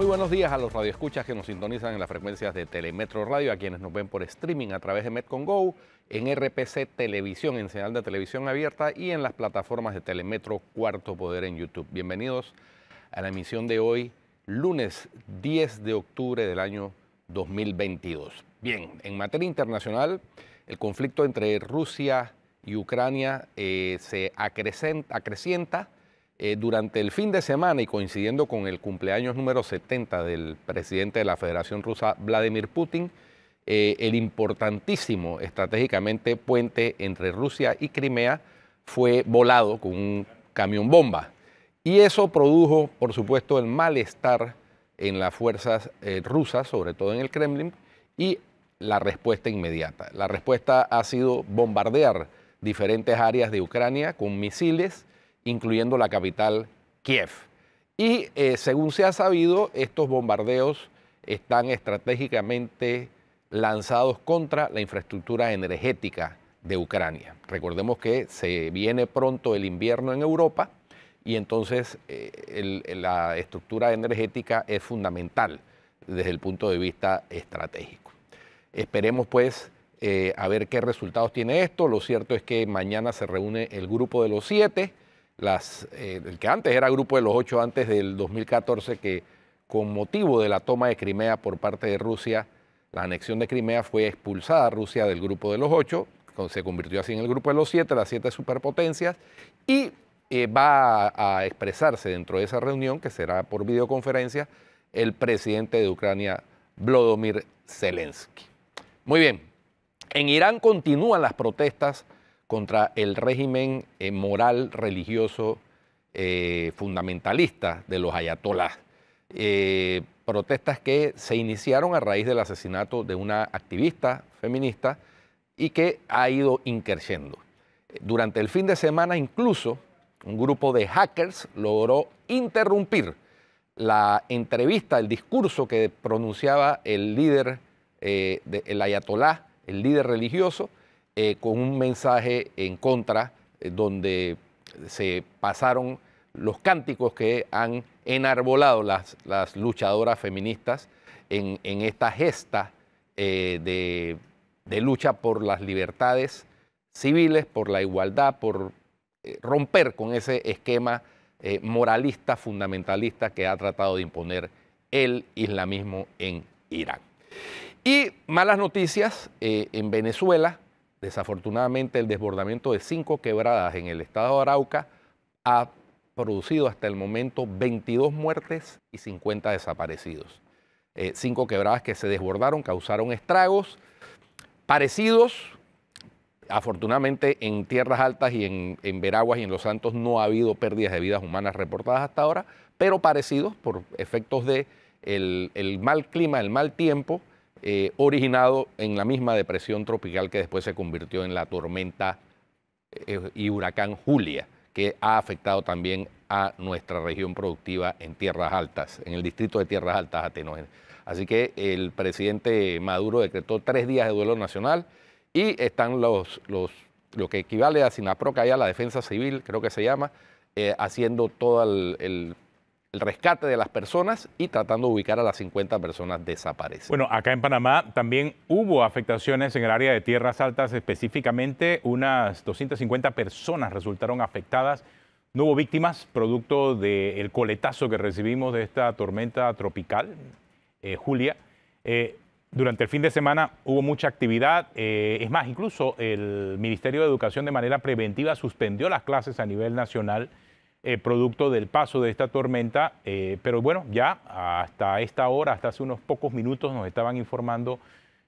buenos días a los radioescuchas que nos sintonizan en las frecuencias de Telemetro Radio, a quienes nos ven por streaming a través de Metcon Go, en RPC Televisión, en señal de televisión abierta y en las plataformas de Telemetro Cuarto Poder en YouTube. Bienvenidos a la emisión de hoy, lunes 10 de octubre del año 2022. Bien, en materia internacional, el conflicto entre Rusia y Ucrania se acrecienta. Durante el fin de semana y coincidiendo con el cumpleaños número 70 del presidente de la Federación Rusa, Vladimir Putin, el importantísimo estratégicamente puente entre Rusia y Crimea fue volado con un camión bomba. Y eso produjo, por supuesto, el malestar en las fuerzas rusas, sobre todo en el Kremlin, y la respuesta inmediata. La respuesta ha sido bombardear diferentes áreas de Ucrania con misiles, incluyendo la capital Kiev. Y según se ha sabido, estos bombardeos están estratégicamente lanzados contra la infraestructura energética de Ucrania. Recordemos que se viene pronto el invierno en Europa y entonces la estructura energética es fundamental desde el punto de vista estratégico. Esperemos pues a ver qué resultados tiene esto. Lo cierto es que mañana se reúne el grupo de los 7, el que antes era grupo de los 8 antes del 2014, que con motivo de la toma de Crimea por parte de Rusia, la anexión de Crimea, fue expulsada a Rusia del grupo de los 8, se convirtió así en el grupo de los 7, las 7 superpotencias, y va a expresarse dentro de esa reunión, que será por videoconferencia, el presidente de Ucrania, Volodymyr Zelensky. Muy bien, en Irán continúan las protestas contra el régimen moral religioso fundamentalista de los ayatolás. Protestas que se iniciaron a raíz del asesinato de una activista feminista y que ha ido increciendo. Durante el fin de semana incluso un grupo de hackers logró interrumpir la entrevista, el discurso que pronunciaba el líder, el ayatolá, el líder religioso, con un mensaje en contra, donde se pasaron los cánticos que han enarbolado las luchadoras feministas en esta gesta de lucha por las libertades civiles, por la igualdad, por romper con ese esquema moralista, fundamentalista que ha tratado de imponer el islamismo en Irán. Y malas noticias en Venezuela. Desafortunadamente, el desbordamiento de 5 quebradas en el estado de Arauca ha producido hasta el momento 22 muertes y 50 desaparecidos. 5 quebradas que se desbordaron, causaron estragos parecidos. Afortunadamente, en Tierras Altas y en Veraguas y en Los Santos no ha habido pérdidas de vidas humanas reportadas hasta ahora, pero parecidos por efectos de el mal clima, el mal tiempo, originado en la misma depresión tropical que después se convirtió en la tormenta y huracán Julia, que ha afectado también a nuestra región productiva en Tierras Altas, en el distrito de Tierras Altas, Atenógenes. Así que el presidente Maduro decretó 3 días de duelo nacional y están lo que equivale a SINAPROC, allá la defensa civil, creo que se llama, haciendo todo el rescate de las personas y tratando de ubicar a las 50 personas desaparecidas. Bueno, acá en Panamá también hubo afectaciones en el área de Tierras Altas, específicamente unas 250 personas resultaron afectadas. No hubo víctimas producto del coletazo que recibimos de esta tormenta tropical, Julia. Durante el fin de semana hubo mucha actividad. Es más, incluso el Ministerio de Educación de manera preventiva suspendió las clases a nivel nacional producto del paso de esta tormenta, pero bueno, ya hasta esta hora, hasta hace unos pocos minutos nos estaban informando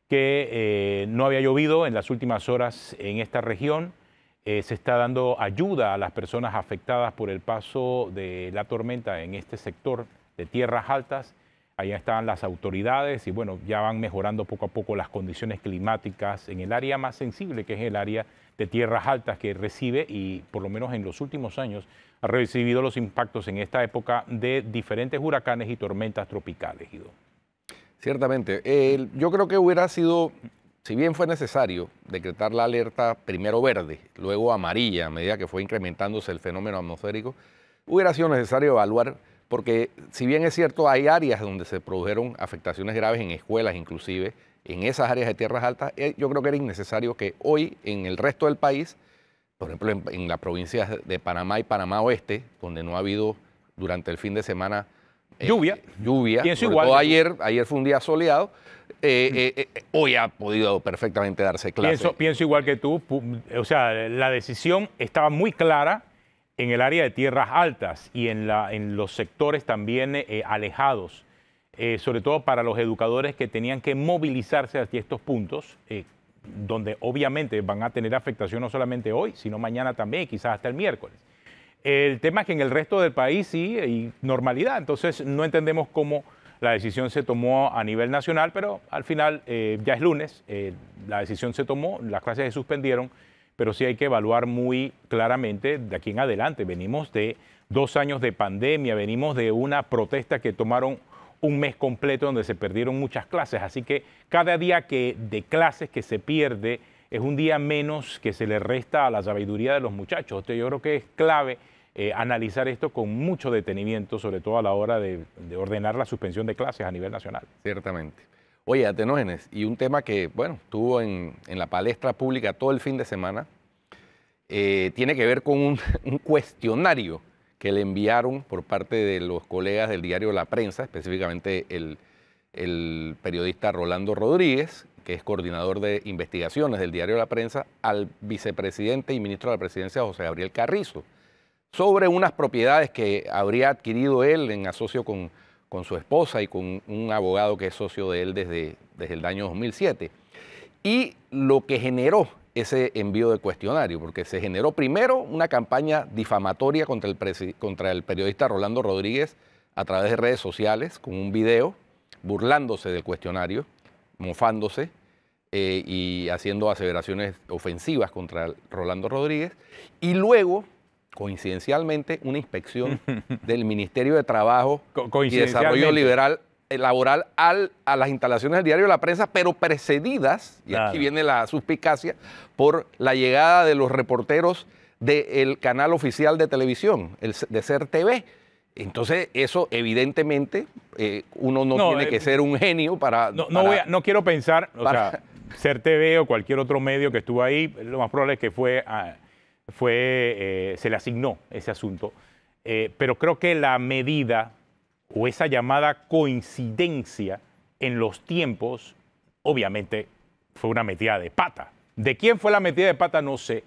que no había llovido en las últimas horas en esta región. Se está dando ayuda a las personas afectadas por el paso de la tormenta en este sector de Tierras Altas. Allá están las autoridades y bueno, ya van mejorando poco a poco las condiciones climáticas en el área más sensible, que es el área de Tierras Altas, que recibe, y por lo menos en los últimos años, ha recibido los impactos en esta época de diferentes huracanes y tormentas tropicales, Guido. Ciertamente. Yo creo que hubiera sido, si bien fue necesario decretar la alerta primero verde, luego amarilla, a medida que fue incrementándose el fenómeno atmosférico, hubiera sido necesario evaluar porque si bien es cierto, hay áreas donde se produjeron afectaciones graves en escuelas inclusive, en esas áreas de tierras altas, yo creo que era innecesario que hoy en el resto del país, por ejemplo en las provincias de Panamá y Panamá Oeste, donde no ha habido durante el fin de semana lluvia, Pienso sobre igual todo ayer fue un día soleado, hoy ha podido perfectamente darse clase. Pienso igual que tú, o sea, la decisión estaba muy clara en el área de tierras altas y en los sectores también alejados, sobre todo para los educadores que tenían que movilizarse hacia estos puntos, donde obviamente van a tener afectación no solamente hoy, sino mañana también, quizás hasta el miércoles. El tema es que en el resto del país sí hay normalidad, entonces no entendemos cómo la decisión se tomó a nivel nacional, pero al final ya es lunes, la decisión se tomó, las clases se suspendieron, pero sí hay que evaluar muy claramente de aquí en adelante. Venimos de 2 años de pandemia, venimos de una protesta que tomaron un mes completo donde se perdieron muchas clases, así que cada día de clases que se pierde es un día menos que se le resta a la sabiduría de los muchachos. Entonces, yo creo que es clave analizar esto con mucho detenimiento, sobre todo a la hora de ordenar la suspensión de clases a nivel nacional. Ciertamente. Oye, Atenógenes, y un tema que, bueno, estuvo en la palestra pública todo el fin de semana, tiene que ver con un cuestionario que le enviaron por parte de los colegas del diario La Prensa, específicamente el periodista Rolando Rodríguez, que es coordinador de investigaciones del diario La Prensa, al vicepresidente y ministro de la Presidencia, José Gabriel Carrizo, sobre unas propiedades que habría adquirido él en asocio con su esposa y con un abogado que es socio de él desde el año 2007. Y lo que generó ese envío de cuestionario, porque se generó primero una campaña difamatoria contra el periodista Rolando Rodríguez a través de redes sociales, con un video burlándose del cuestionario, mofándose y haciendo aseveraciones ofensivas contra Rolando Rodríguez, y luego, coincidencialmente, una inspección del Ministerio de Trabajo y Desarrollo Laboral a las instalaciones del diario La Prensa, pero precedidas, y aquí viene la suspicacia, por la llegada de los reporteros del canal oficial de televisión, de SER TV. Entonces, eso evidentemente, uno no tiene que ser un genio para... No quiero pensar, o sea, SER TV o cualquier otro medio que estuvo ahí, lo más probable es que se le asignó ese asunto, pero creo que la medida o esa llamada coincidencia en los tiempos, obviamente fue una metida de pata. ¿De quién fue la metida de pata? No sé,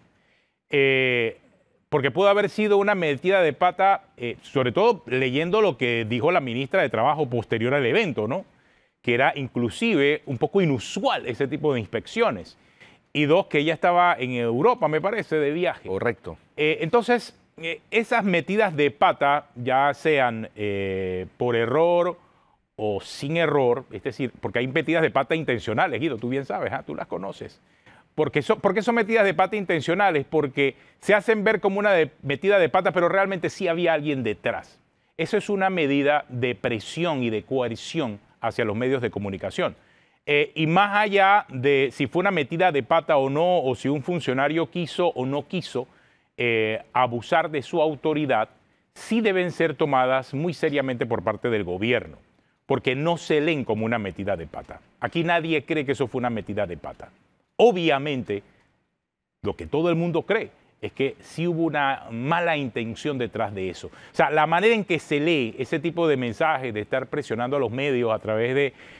porque pudo haber sido una metida de pata, sobre todo leyendo lo que dijo la ministra de Trabajo posterior al evento, ¿no? Que era inclusive un poco inusual ese tipo de inspecciones. Y dos, que ella estaba en Europa, me parece, de viaje. Correcto. Entonces, esas metidas de pata, ya sean por error o sin error, es decir, porque hay metidas de pata intencionales, Guido, tú bien sabes, tú las conoces. ¿Por qué son metidas de pata intencionales? Porque se hacen ver como una metida de pata, pero realmente sí había alguien detrás. Eso es una medida de presión y de coerción hacia los medios de comunicación. Y más allá de si fue una metida de pata o no, o si un funcionario quiso o no quiso abusar de su autoridad, sí deben ser tomadas muy seriamente por parte del gobierno, porque no se leen como una metida de pata. Aquí nadie cree que eso fue una metida de pata. Obviamente, lo que todo el mundo cree es que sí hubo una mala intención detrás de eso. O sea, la manera en que se lee ese tipo de mensajes, de estar presionando a los medios a través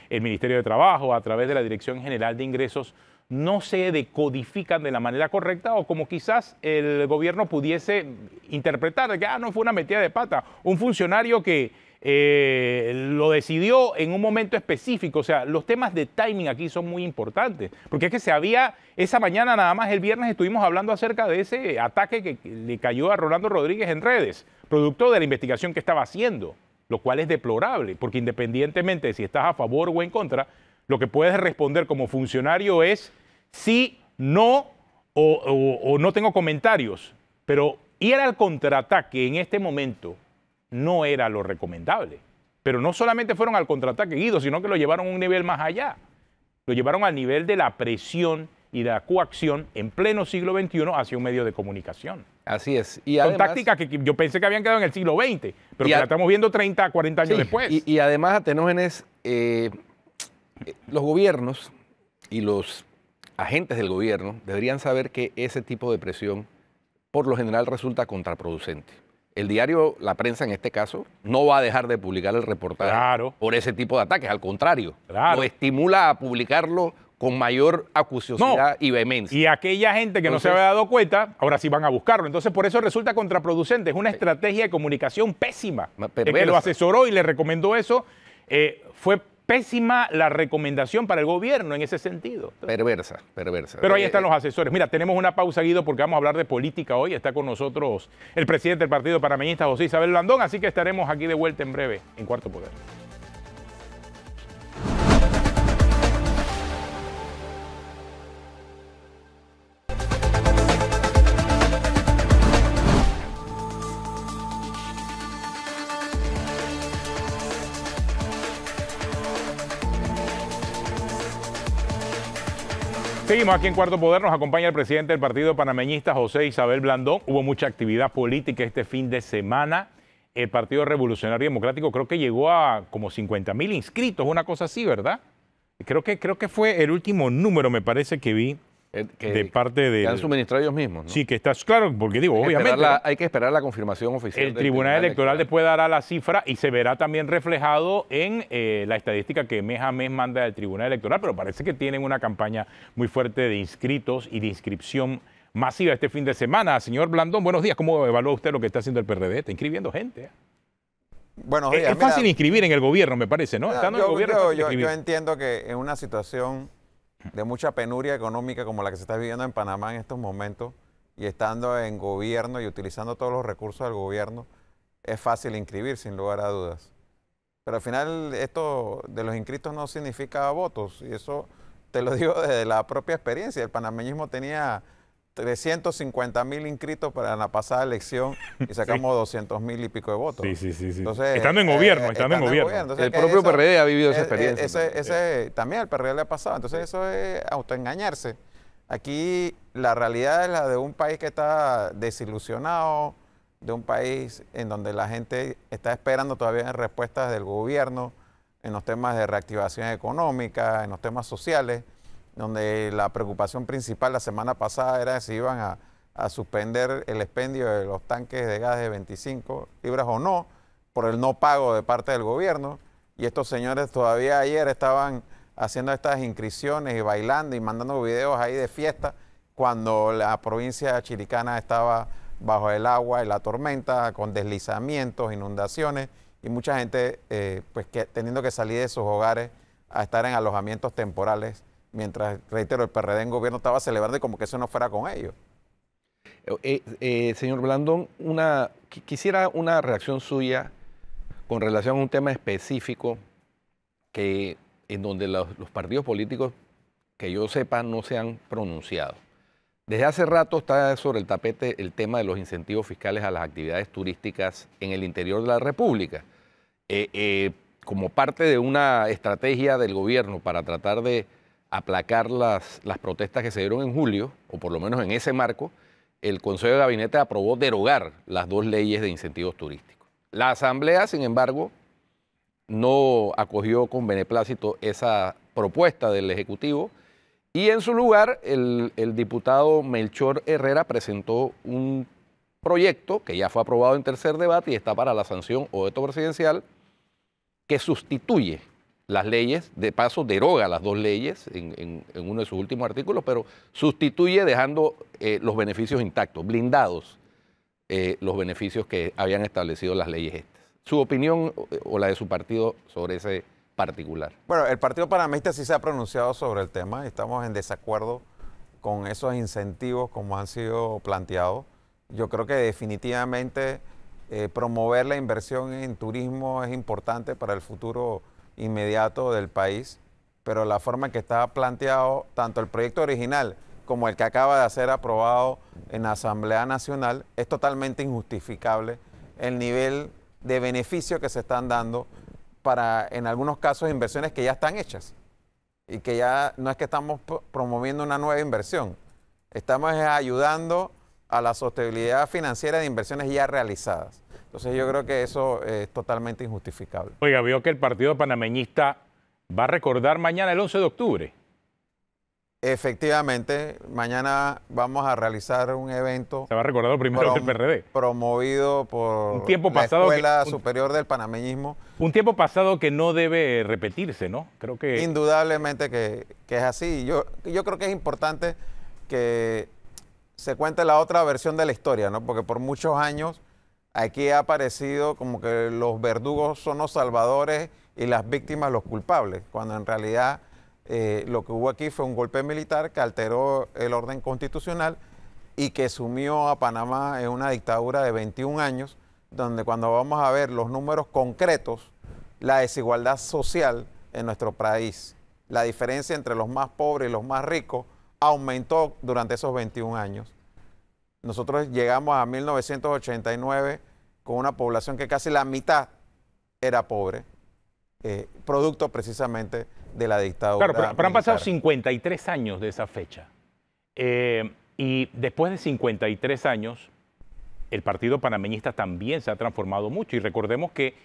del Ministerio de Trabajo, a través de la Dirección General de Ingresos, no se decodifican de la manera correcta, o como quizás el gobierno pudiese interpretar que no fue una metida de pata, un funcionario que lo decidió en un momento específico. O sea, los temas de timing aquí son muy importantes, porque es que esa mañana nada más el viernes estuvimos hablando acerca de ese ataque que le cayó a Rolando Rodríguez en redes, producto de la investigación que estaba haciendo, lo cual es deplorable, porque independientemente de si estás a favor o en contra, lo que puedes responder como funcionario es sí, no o no tengo comentarios. Pero ir al contraataque en este momento no era lo recomendable. Pero no solamente fueron al contraataque, Guido, sino que lo llevaron a un nivel más allá. Lo llevaron al nivel de la presión y la coacción en pleno siglo XXI hacia un medio de comunicación. Así es. Y Son además, tácticas que yo pensé que habían quedado en el siglo XX, pero que la estamos viendo 30, 40 años sí, después. y además, Atenógenes, los gobiernos y los agentes del gobierno deberían saber que ese tipo de presión por lo general resulta contraproducente. El diario La Prensa, en este caso, no va a dejar de publicar el reportaje por ese tipo de ataques. Al contrario, lo estimula a publicarlo con mayor acuciosidad y vehemencia. Y aquella gente que no se había dado cuenta, ahora sí van a buscarlo. Entonces, por eso resulta contraproducente. Es una estrategia de comunicación pésima. El que lo asesoró y le recomendó eso, fue pésima la recomendación para el gobierno en ese sentido. Perversa. Pero ahí están los asesores. Mira, tenemos una pausa, Guido, porque vamos a hablar de política hoy. Está con nosotros el presidente del Partido Panameñista, José Isabel Blandón, así que estaremos aquí de vuelta en breve en Cuarto Poder. Seguimos aquí en Cuarto Poder, nos acompaña el presidente del Partido Panameñista, José Isabel Blandón. Hubo mucha actividad política este fin de semana. El Partido Revolucionario Democrático creo que llegó a como 50.000 inscritos, una cosa así, ¿verdad? Creo que fue el último número, me parece que vi, de parte de... Que han suministrado ellos mismos, ¿no? Sí, que está claro, porque digo, obviamente... Hay que esperar la confirmación oficial. El Tribunal Electoral después dará la cifra y se verá también reflejado en la estadística que mes a mes manda el Tribunal Electoral, pero parece que tienen una campaña muy fuerte de inscritos y de inscripción masiva este fin de semana. Señor Blandón, buenos días. ¿Cómo evalúa usted lo que está haciendo el PRD? Está inscribiendo gente. Buenos días. Es fácil inscribir en el gobierno, me parece, ¿no? Estando en el gobierno, yo entiendo que en una situación de mucha penuria económica como la que se está viviendo en Panamá en estos momentos, y estando en gobierno y utilizando todos los recursos del gobierno, es fácil inscribir, sin lugar a dudas. Pero al final esto de los inscritos no significa votos, y eso te lo digo desde la propia experiencia. El panameñismo tenía 350.000 inscritos para la pasada elección y sacamos 200.000 y pico de votos. Sí. Entonces, estando en gobierno, estando en gobierno. Entonces, el propio PRD ha vivido esa experiencia. También al PRD le ha pasado. Entonces eso es autoengañarse. Aquí la realidad es la de un país que está desilusionado, de un país en donde la gente está esperando todavía respuestas del gobierno en los temas de reactivación económica, en los temas sociales, donde la preocupación principal la semana pasada era si iban a suspender el expendio de los tanques de gas de 25 libras o no, por el no pago de parte del gobierno. Y estos señores todavía ayer estaban haciendo estas inscripciones y bailando y mandando videos ahí de fiesta, cuando la provincia chiricana estaba bajo el agua y la tormenta, con deslizamientos, inundaciones, y mucha gente teniendo que salir de sus hogares a estar en alojamientos temporales, mientras, reitero, el PRD en gobierno estaba celebrando y como que eso no fuera con ellos. Señor Blandón, quisiera una reacción suya con relación a un tema específico en donde los partidos políticos, que yo sepa, no se han pronunciado. Desde hace rato está sobre el tapete el tema de los incentivos fiscales a las actividades turísticas en el interior de la República. Como parte de una estrategia del gobierno para tratar de aplacar las protestas que se dieron en julio, o por lo menos en ese marco, el Consejo de Gabinete aprobó derogar las dos leyes de incentivos turísticos. La Asamblea, sin embargo, no acogió con beneplácito esa propuesta del Ejecutivo y en su lugar el diputado Melchor Herrera presentó un proyecto que ya fue aprobado en tercer debate y está para la sanción o veto presidencial, que sustituye las leyes, de paso deroga las dos leyes en uno de sus últimos artículos, pero sustituye dejando los beneficios intactos, blindados los beneficios que habían establecido las leyes estas. ¿Su opinión o la de su partido sobre ese particular? Bueno, el Partido Panameñista sí se ha pronunciado sobre el tema y estamos en desacuerdo con esos incentivos como han sido planteados. Yo creo que definitivamente promover la inversión en turismo es importante para el futuro inmediato del país, pero la forma en que está planteado tanto el proyecto original como el que acaba de ser aprobado en la Asamblea Nacional es totalmente injustificable el nivel de beneficio que se están dando para, en algunos casos, inversiones que ya están hechas y que ya no es que estamos promoviendo una nueva inversión, estamos ayudando a la sostenibilidad financiera de inversiones ya realizadas. Entonces yo creo que eso es totalmente injustificable. Oiga, vio que el Partido Panameñista va a recordar mañana el 11 de octubre. Efectivamente, mañana vamos a realizar un evento. Se va a recordar lo primero del PRD. Promovido por Un tiempo la pasado Escuela Superior del Panameñismo. Un tiempo pasado que no debe repetirse, ¿no? Creo que... Indudablemente que es así. Yo creo que es importante que se cuente la otra versión de la historia, ¿no? Porque por muchos años aquí ha aparecido como que los verdugos son los salvadores y las víctimas los culpables, cuando en realidad lo que hubo aquí fue un golpe militar que alteró el orden constitucional y que sumió a Panamá en una dictadura de 21 años, donde cuando vamos a ver los números concretos, la desigualdad social en nuestro país, la diferencia entre los más pobres y los más ricos, aumentó durante esos 21 años. Nosotros llegamos a 1989 con una población que casi la mitad era pobre, producto precisamente de la dictadura. Claro, pero han pasado 53 años de esa fecha. Y después de 53 años, el Partido Panameñista también se ha transformado mucho. Y recordemos que,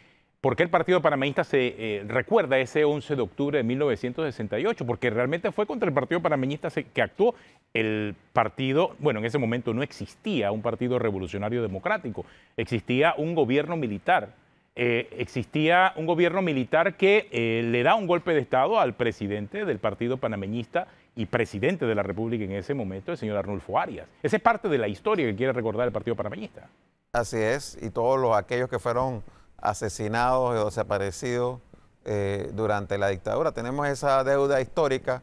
¿por qué el Partido Panameñista se recuerda ese 11 de octubre de 1968? Porque realmente fue contra el Partido Panameñista que actuó el partido. Bueno, en ese momento no existía un partido revolucionario democrático, existía un gobierno militar. Existía un gobierno militar que le da un golpe de Estado al presidente del Partido Panameñista y presidente de la República en ese momento, el señor Arnulfo Arias. Esa es parte de la historia que quiere recordar el Partido Panameñista. Así es, y todos aquellos que fueron asesinados o desaparecidos durante la dictadura. Tenemos esa deuda histórica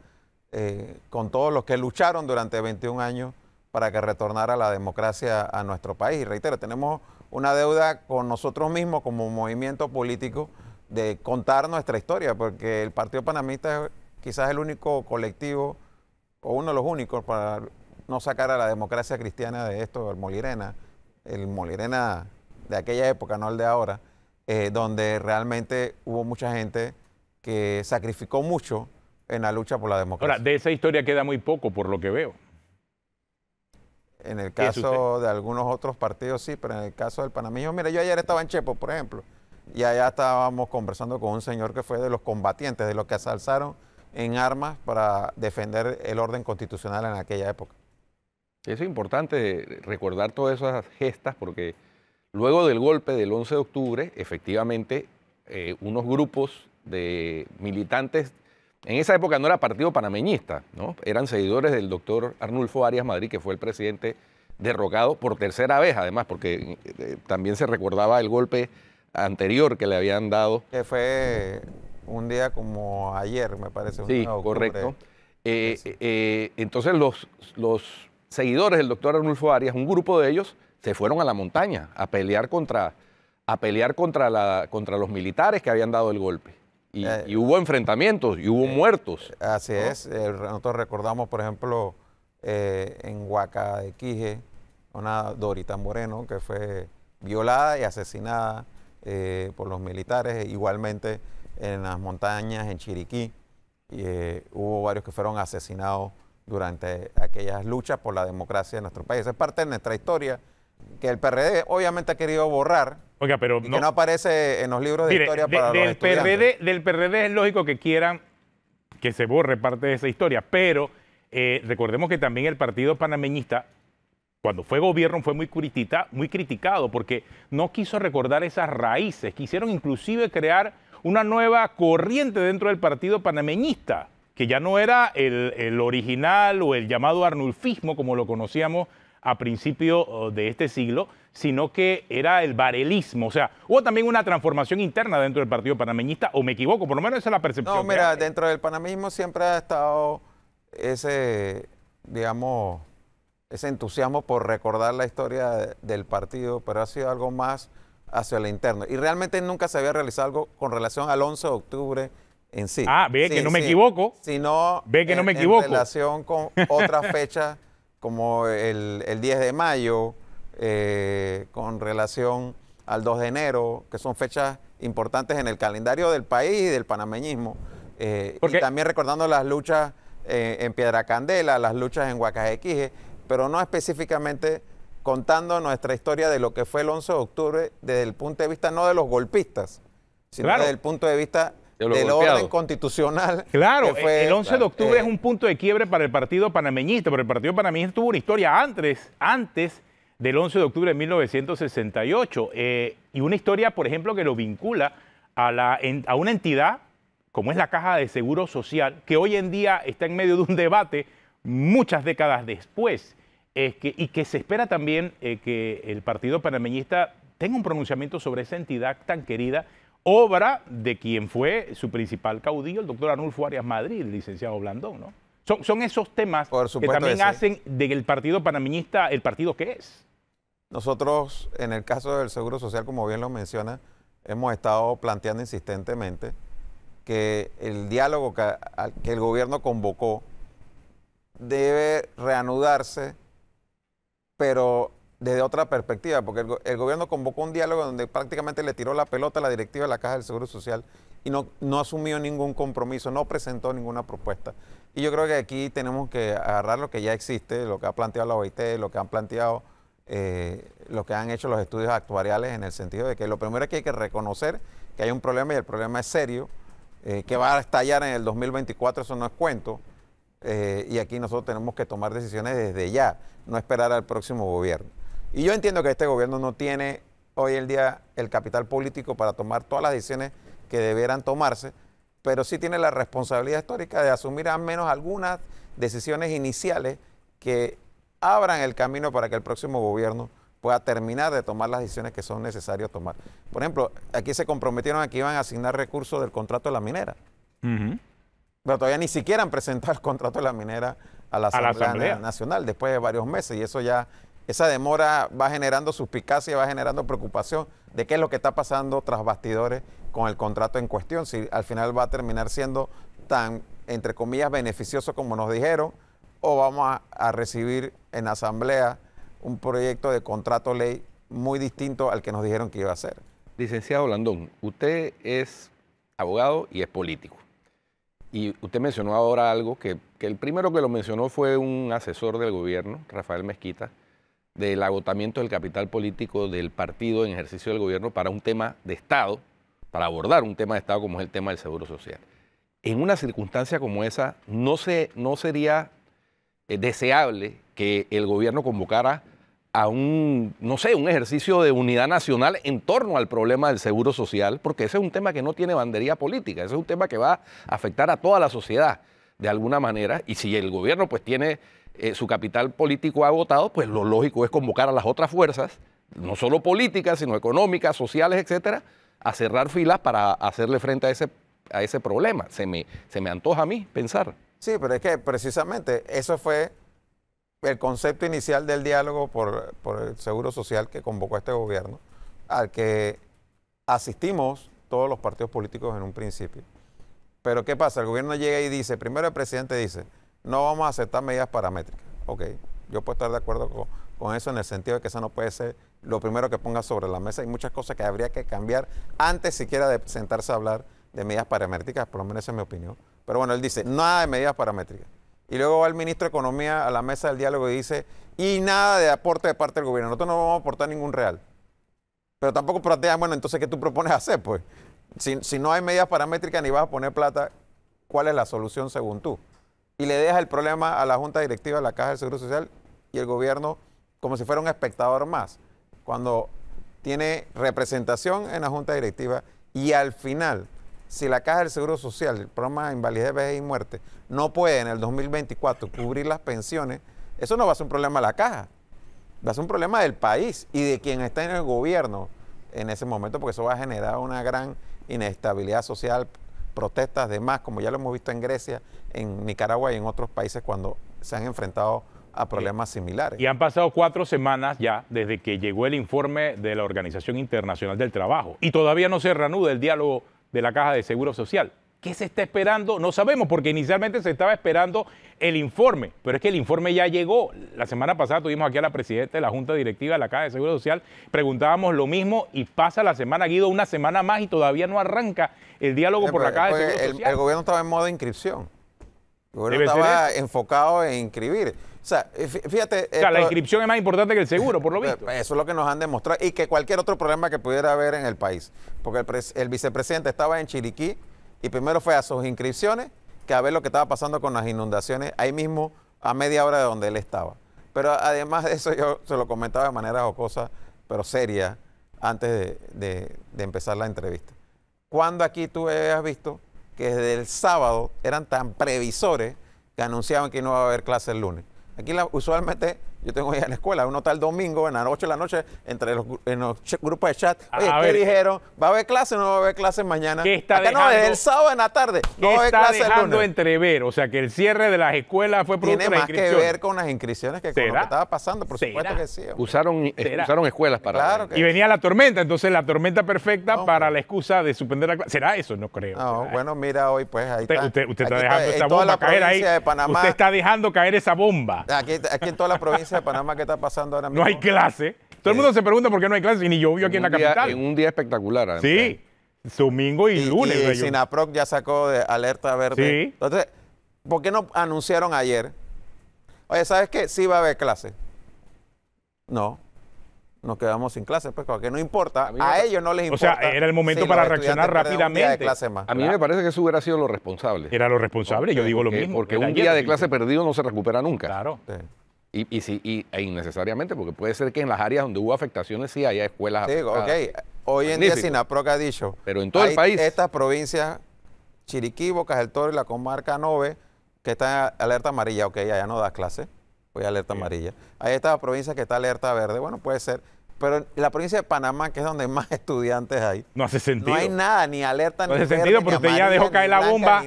con todos los que lucharon durante 21 años para que retornara la democracia a nuestro país. Y reitero, tenemos una deuda con nosotros mismos como movimiento político de contar nuestra historia, porque el Partido Panameñista es quizás el único colectivo, o uno de los únicos, para no sacar a la democracia cristiana de esto, el Molirena de aquella época, no el de ahora, donde realmente hubo mucha gente que sacrificó mucho en la lucha por la democracia. Ahora, de esa historia queda muy poco, por lo que veo. En el caso de algunos otros partidos sí, pero en el caso del panameño, mira, yo ayer estaba en Chepo, por ejemplo, y allá estábamos conversando con un señor que fue de los combatientes, de los que se alzaron en armas para defender el orden constitucional en aquella época. Eso es importante recordar todas esas gestas, porque luego del golpe del 11 de octubre, efectivamente, unos grupos de militantes, en esa época no era Partido Panameñista, ¿no? Eran seguidores del doctor Arnulfo Arias Madrid, que fue el presidente derrocado por tercera vez, además, porque también se recordaba el golpe anterior que le habían dado. Que fue un día como ayer, me parece. Sí, correcto. Entonces los seguidores del doctor Arnulfo Arias, un grupo de ellos, se fueron a la montaña a pelear contra los militares que habían dado el golpe. Y hubo enfrentamientos y hubo muertos. Así es. Nosotros recordamos, por ejemplo, en Huaca de Quije, una Dorita Moreno que fue violada y asesinada por los militares. Igualmente en las montañas, en Chiriquí, hubo varios que fueron asesinados durante aquellas luchas por la democracia de nuestro país. Es parte de nuestra historia que el PRD obviamente ha querido borrar. Oiga, pero que no aparece en los libros de historia para los estudiantes. Del PRD es lógico que quieran que se borre parte de esa historia, pero recordemos que también el Partido Panameñista, cuando fue gobierno, fue muy criticado porque no quiso recordar esas raíces. Quisieron inclusive crear una nueva corriente dentro del Partido Panameñista, que ya no era el original o el llamado arnulfismo, como lo conocíamos a principio de este siglo, sino que era el varelismo. O sea, hubo también una transformación interna dentro del Partido Panameñista, o me equivoco, por lo menos esa es la percepción. No, mira, dentro del panameñismo siempre ha estado ese, digamos, ese entusiasmo por recordar la historia del partido, pero ha sido algo más hacia lo interno. Y realmente nunca se había realizado algo con relación al 11 de octubre en sí. Ah, ve que no me equivoco. Sino ve que no me equivoco. En relación con otras fechas como el 10 de mayo, con relación al 2 de enero, que son fechas importantes en el calendario del país y del panameñismo. Y también recordando las luchas en Piedra Candela, las luchas en Huacajequije, pero no específicamente contando nuestra historia de lo que fue el 11 de octubre desde el punto de vista no de los golpistas, sino Claro. desde el punto de vista De los del golpeados. orden constitucional. Claro, que fue, el 11 de octubre es un punto de quiebre para el Partido Panameñista, pero el Partido Panameñista tuvo una historia antes del 11 de octubre de 1968, y una historia, por ejemplo, que lo vincula a una entidad como es la Caja de Seguro Social, que hoy en día está en medio de un debate muchas décadas después, y que se espera también que el Partido Panameñista tenga un pronunciamiento sobre esa entidad tan querida, obra de quien fue su principal caudillo, el doctor Arnulfo Arias Madrid, el licenciado Blandón, ¿no? Son esos temas Por que supuesto también que sí. hacen del Partido Panameñista el partido que es. Nosotros, en el caso del Seguro Social, como bien lo menciona, hemos estado planteando insistentemente que el diálogo que el gobierno convocó debe reanudarse, pero desde otra perspectiva, porque el gobierno convocó un diálogo donde prácticamente le tiró la pelota a la directiva de la Caja del Seguro Social y no asumió ningún compromiso, no presentó ninguna propuesta. Y yo creo que aquí tenemos que agarrar lo que ya existe, lo que ha planteado la OIT, lo que han planteado, lo que han hecho los estudios actuariales, en el sentido de que lo primero es que hay que reconocer que hay un problema y el problema es serio, que va a estallar en el 2024, eso no es cuento. Y aquí nosotros tenemos que tomar decisiones desde ya, no esperar al próximo gobierno. Y yo entiendo que este gobierno no tiene hoy el día el capital político para tomar todas las decisiones que debieran tomarse, pero sí tiene la responsabilidad histórica de asumir al menos algunas decisiones iniciales que abran el camino para que el próximo gobierno pueda terminar de tomar las decisiones que son necesarias tomar. Por ejemplo, aquí se comprometieron a que iban a asignar recursos del contrato de la minera. Pero todavía ni siquiera han presentado el contrato de la minera a la Asamblea Nacional después de varios meses, y eso ya, esa demora va generando suspicacia, va generando preocupación de qué es lo que está pasando tras bastidores con el contrato en cuestión, si al final va a terminar siendo tan, entre comillas, beneficioso como nos dijeron, o vamos a recibir en la Asamblea un proyecto de contrato ley muy distinto al que nos dijeron que iba a ser. Licenciado Blandón, usted es abogado y es político. Y usted mencionó ahora algo que el primero que lo mencionó fue un asesor del gobierno, Rafael Mezquita, del agotamiento del capital político del partido en ejercicio del gobierno para un tema de Estado, para abordar un tema de Estado como es el tema del Seguro Social. En una circunstancia como esa, no sería deseable que el gobierno convocara a un ejercicio de unidad nacional en torno al problema del Seguro Social, porque ese es un tema que no tiene bandería política, ese es un tema que va a afectar a toda la sociedad de alguna manera, y si el gobierno pues tiene su capital político agotado, pues lo lógico es convocar a las otras fuerzas, no solo políticas, sino económicas, sociales, etcétera, a cerrar filas para hacerle frente a ese problema. Se me antoja a mí pensar. Sí, pero es que precisamente eso fue el concepto inicial del diálogo por el Seguro Social que convocó este gobierno, al que asistimos todos los partidos políticos en un principio. Pero ¿qué pasa? El gobierno llega y dice, primero el presidente dice, no vamos a aceptar medidas paramétricas. Ok, yo puedo estar de acuerdo con eso en el sentido de que eso no puede ser lo primero que ponga sobre la mesa. Hay muchas cosas que habría que cambiar antes siquiera de sentarse a hablar de medidas paramétricas, por lo menos esa es mi opinión. Pero bueno, él dice, nada de medidas paramétricas. Y luego va el ministro de Economía a la mesa del diálogo y dice, y nada de aporte de parte del gobierno. Nosotros no vamos a aportar ningún real. Pero tampoco plantean, bueno, entonces, ¿qué tú propones hacer? Pues, si no hay medidas paramétricas ni vas a poner plata, ¿cuál es la solución según tú? Y le dejas el problema a la Junta Directiva de la Caja del Seguro Social y el gobierno como si fuera un espectador más, cuando tiene representación en la Junta Directiva y al final, si la Caja del Seguro Social, el programa de invalidez, vejez y muerte, no puede en el 2024 cubrir las pensiones, eso no va a ser un problema de la Caja, va a ser un problema del país y de quien está en el gobierno en ese momento, porque eso va a generar una gran inestabilidad social, protestas, demás, como ya lo hemos visto en Grecia, en Nicaragua y en otros países cuando se han enfrentado a problemas similares. Y han pasado 4 semanas ya desde que llegó el informe de la Organización Internacional del Trabajo y todavía no se reanuda el diálogo de la Caja de Seguro Social. ¿Qué se está esperando? No sabemos, porque inicialmente se estaba esperando el informe, pero es que el informe ya llegó. La semana pasada tuvimos aquí a la presidenta de la Junta Directiva de la Caja de Seguro Social, preguntábamos lo mismo y pasa la semana, Guido, una semana más y todavía no arranca el diálogo por la Caja de Seguro Social. El gobierno estaba en modo de inscripción El gobierno estaba enfocado en inscribir. O sea, fíjate... O sea, la inscripción es más importante que el seguro, por lo visto. Eso es lo que nos han demostrado. Y que cualquier otro problema que pudiera haber en el país. Porque el vicepresidente estaba en Chiriquí y primero fue a sus inscripciones que a ver lo que estaba pasando con las inundaciones ahí mismo a media hora de donde él estaba. Pero además de eso, yo se lo comentaba de manera jocosa, pero seria, antes de empezar la entrevista. ¿Cuándo aquí tú has visto que desde el sábado eran tan previsores que anunciaban que no iba a haber clase el lunes? Aquí usualmente, yo tengo ya en la escuela, uno está el domingo, en las 8 de la noche, en los grupos de chat. Oye, ¿qué dijeron? ¿Va a haber clase o no va a haber clase mañana? ¿Qué está Acá dejando, no, desde el sábado en la tarde. No va a haber clase el lunes. Entrever? O sea, que el cierre de las escuelas fue producto de las inscripciones. Tiene más que ver con las inscripciones que con lo que estaba pasando, por supuesto que sí. Usaron escuelas para... Claro y venía la tormenta, entonces la tormenta perfecta para la excusa de suspender la clase. ¿Será eso? No creo. No, bueno, mira hoy, pues ahí está. Usted está dejando esa bomba caer ahí. Usted está dejando caer esa bomba. Aquí en toda la provincia de Panamá, ¿qué está pasando ahora mismo? No hay clase. Todo el mundo se pregunta por qué no hay clase y ni llovió aquí en la capital. En un día espectacular. Además. Sí, domingo y lunes. Y SINAPROC ya sacó de alerta verde. Sí. Entonces, ¿por qué no anunciaron ayer? Oye, ¿sabes qué? Sí va a haber clase. No. Nos quedamos sin clase, pues, porque no importa. A ellos no les importa. O sea, era el momento para reaccionar rápidamente. A mí me parece que eso hubiera sido lo responsable. Era lo responsable, yo digo lo mismo. Porque un día de clase perdido no se recupera nunca. Claro. Sí. E innecesariamente, porque puede ser que en las áreas donde hubo afectaciones sí haya escuelas. Sí, ok. Hoy en día SINAPROC ha dicho. Pero en todo el país. Estas provincias, Chiriquí, Bocas del Toro y la comarca Nove, que está en alerta amarilla. Ok, allá no das clase. Voy a alerta amarilla. Hay esta provincia que está alerta verde. Bueno, puede ser. Pero en la provincia de Panamá, que es donde más estudiantes hay, no hace sentido. No hay nada, ni alerta, no ni hace sentido, pero usted ya dejó caer la bomba.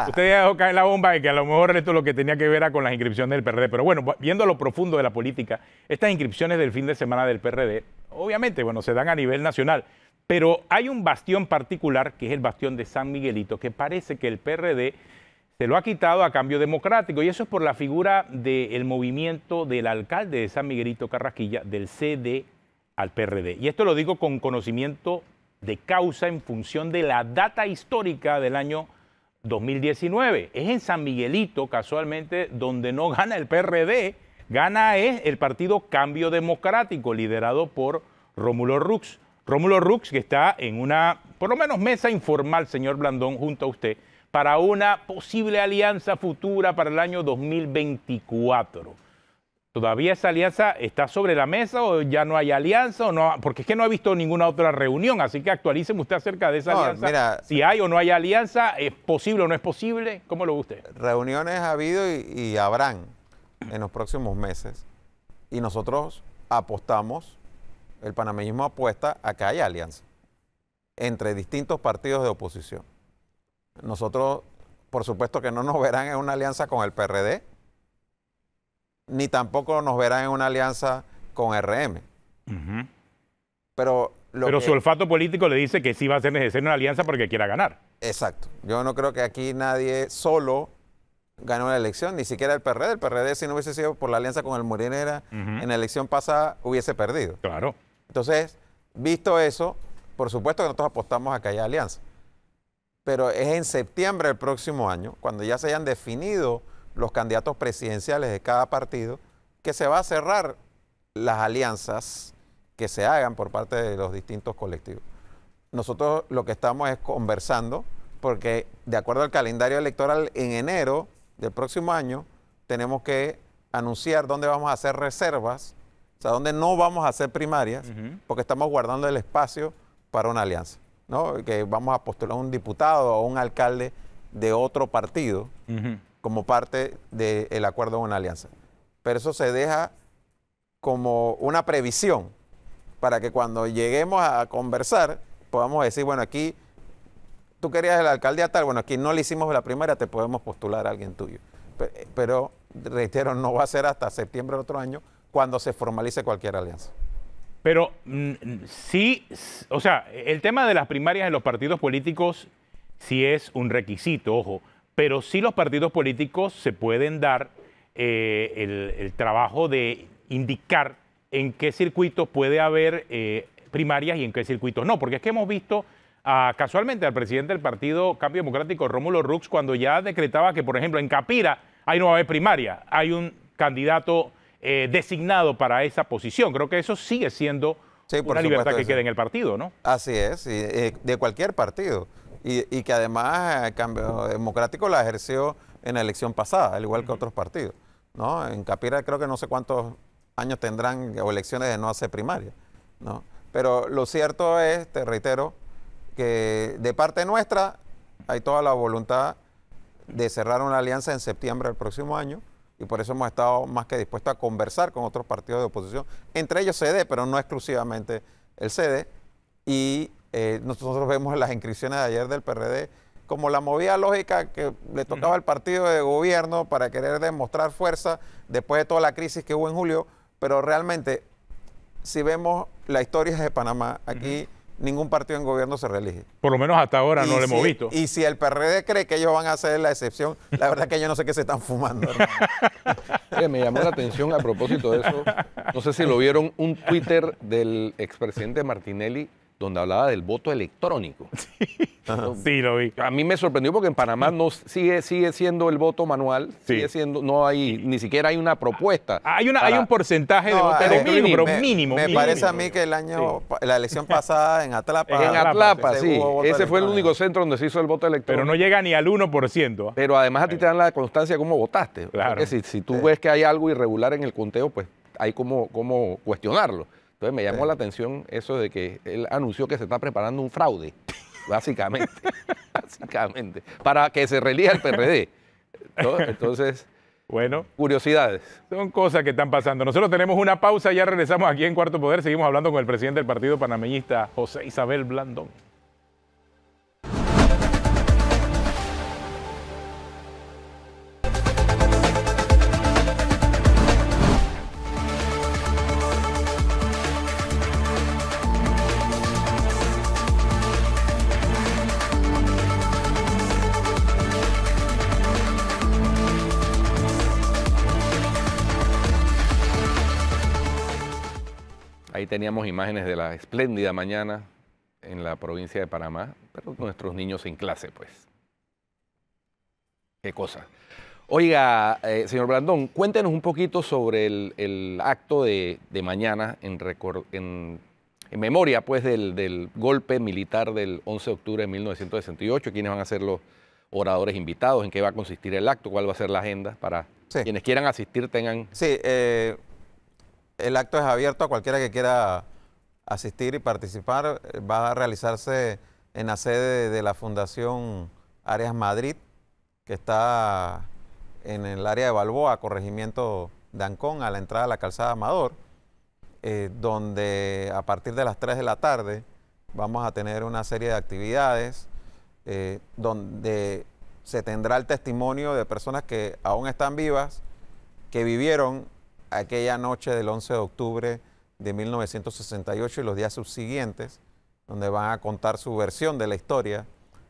Usted ya dejó caer la bomba de que a lo mejor esto lo que tenía que ver era con las inscripciones del PRD. Pero bueno, viendo lo profundo de la política, estas inscripciones del fin de semana del PRD, obviamente, bueno, se dan a nivel nacional. Pero hay un bastión particular, que es el bastión de San Miguelito, que parece que el PRD se lo ha quitado a cambio democrático. Y eso es por la figura del movimiento del alcalde de San Miguelito, Carrasquilla, del CD al PRD. Y esto lo digo con conocimiento de causa en función de la data histórica del año 2019. Es en San Miguelito, casualmente, donde no gana el PRD, gana es el partido Cambio Democrático, liderado por Rómulo Rux. Rómulo Rux, que está en una, por lo menos, mesa informal, señor Blandón, junto a usted, para una posible alianza futura para el año 2024. ¿Todavía esa alianza está sobre la mesa o ya no hay alianza? O no? Porque es que no he visto ninguna otra reunión, así que actualíceme usted acerca de esa alianza. Mira, si hay o no hay alianza, ¿es posible o no es posible? ¿Cómo lo ve usted? Reuniones ha habido y habrán en los próximos meses. Y nosotros apostamos, el panameñismo apuesta a que haya alianza entre distintos partidos de oposición. Nosotros, por supuesto que no nos verán en una alianza con el PRD, ni tampoco nos verán en una alianza con RM. Pero su olfato político le dice que sí va a ser necesaria una alianza porque quiera ganar. Exacto. Yo no creo que aquí nadie solo gane una elección, ni siquiera el PRD. El PRD, si no hubiese sido por la alianza con el Morenera, en la elección pasada hubiese perdido. Claro. Entonces, visto eso, por supuesto que nosotros apostamos a que haya alianza. Pero es en septiembre del próximo año, cuando ya se hayan definido los candidatos presidenciales de cada partido, que se va a cerrar las alianzas que se hagan por parte de los distintos colectivos. Nosotros lo que estamos es conversando, porque de acuerdo al calendario electoral, en enero del próximo año tenemos que anunciar dónde vamos a hacer reservas, o sea, dónde no vamos a hacer primarias, porque estamos guardando el espacio para una alianza, ¿no? Que vamos a postular un diputado o un alcalde de otro partido, como parte del acuerdo de una alianza. Pero eso se deja como una previsión para que cuando lleguemos a conversar podamos decir, bueno, aquí tú querías la alcaldía tal, bueno, aquí no le hicimos la primaria, te podemos postular a alguien tuyo. Pero reitero, no va a ser hasta septiembre del otro año cuando se formalice cualquier alianza. Pero sí, o sea, el tema de las primarias en los partidos políticos sí es un requisito, ojo. Pero sí los partidos políticos se pueden dar el trabajo de indicar en qué circuitos puede haber primarias y en qué circuitos no. Porque es que hemos visto casualmente al presidente del partido Cambio Democrático, Rómulo Rux, cuando ya decretaba que, por ejemplo, en Capira ahí no va a haber primaria, hay un candidato designado para esa posición. Creo que eso sigue siendo una libertad que queda en el partido, ¿no? Así es, de cualquier partido. Y que además el Cambio Democrático la ejerció en la elección pasada, al igual que otros partidos, ¿no? En Capira creo que no sé cuántos años tendrán o elecciones de no hacer primaria, ¿no? Pero lo cierto es, te reitero, que de parte nuestra hay toda la voluntad de cerrar una alianza en septiembre del próximo año, y por eso hemos estado más que dispuestos a conversar con otros partidos de oposición, entre ellos CD, pero no exclusivamente el CD, y nosotros vemos las inscripciones de ayer del PRD como la movida lógica que le tocaba al partido de gobierno para querer demostrar fuerza después de toda la crisis que hubo en julio, pero realmente, si vemos la historia de Panamá, aquí ningún partido en gobierno se reelige. Por lo menos hasta ahora no lo hemos visto. Y si el PRD cree que ellos van a ser la excepción, la verdad es que yo no sé qué se están fumando, hermano. Me llamó la atención a propósito de eso, no sé si lo vieron, un Twitter del expresidente Martinelli donde hablaba del voto electrónico. Sí, lo vi. A mí me sorprendió porque en Panamá no sigue siendo el voto manual, sigue siendo, no hay, ni siquiera hay una propuesta. Hay un porcentaje de voto electrónico, pero mínimo. Me parece a mí que el año, la elección pasada en Atlapa. En Atlapa, sí. Ese fue el único centro donde se hizo el voto electrónico. Pero no llega ni al 1%. Pero además a ti te dan la constancia de cómo votaste. Claro. Porque si tú ves que hay algo irregular en el conteo, pues hay como cuestionarlo. Entonces me llamó la atención eso de que él anunció que se está preparando un fraude, básicamente, para que se reelija el PRD. ¿No? Entonces, bueno, curiosidades. Son cosas que están pasando. Nosotros tenemos una pausa, ya regresamos aquí en Cuarto Poder, seguimos hablando con el presidente del partido panameñista, José Isabel Blandón. Ahí teníamos imágenes de la espléndida mañana en la provincia de Panamá, pero nuestros niños en clase, pues. Qué cosa. Oiga, señor Blandón, cuéntenos un poquito sobre el acto de mañana en memoria, pues, del golpe militar del 11 de octubre de 1968. ¿Quiénes van a ser los oradores invitados? ¿En qué va a consistir el acto? ¿Cuál va a ser la agenda? Para quienes quieran asistir tengan... Sí, el acto es abierto a cualquiera que quiera asistir y participar. Va a realizarse en la sede de la Fundación Arias Madrid, que está en el área de Balboa, corregimiento de Ancón, a la entrada de la calzada Amador, donde a partir de las 3 de la tarde vamos a tener una serie de actividades donde se tendrá el testimonio de personas que aún están vivas, que vivieron aquella noche del 11 de octubre de 1968 y los días subsiguientes, donde van a contar su versión de la historia,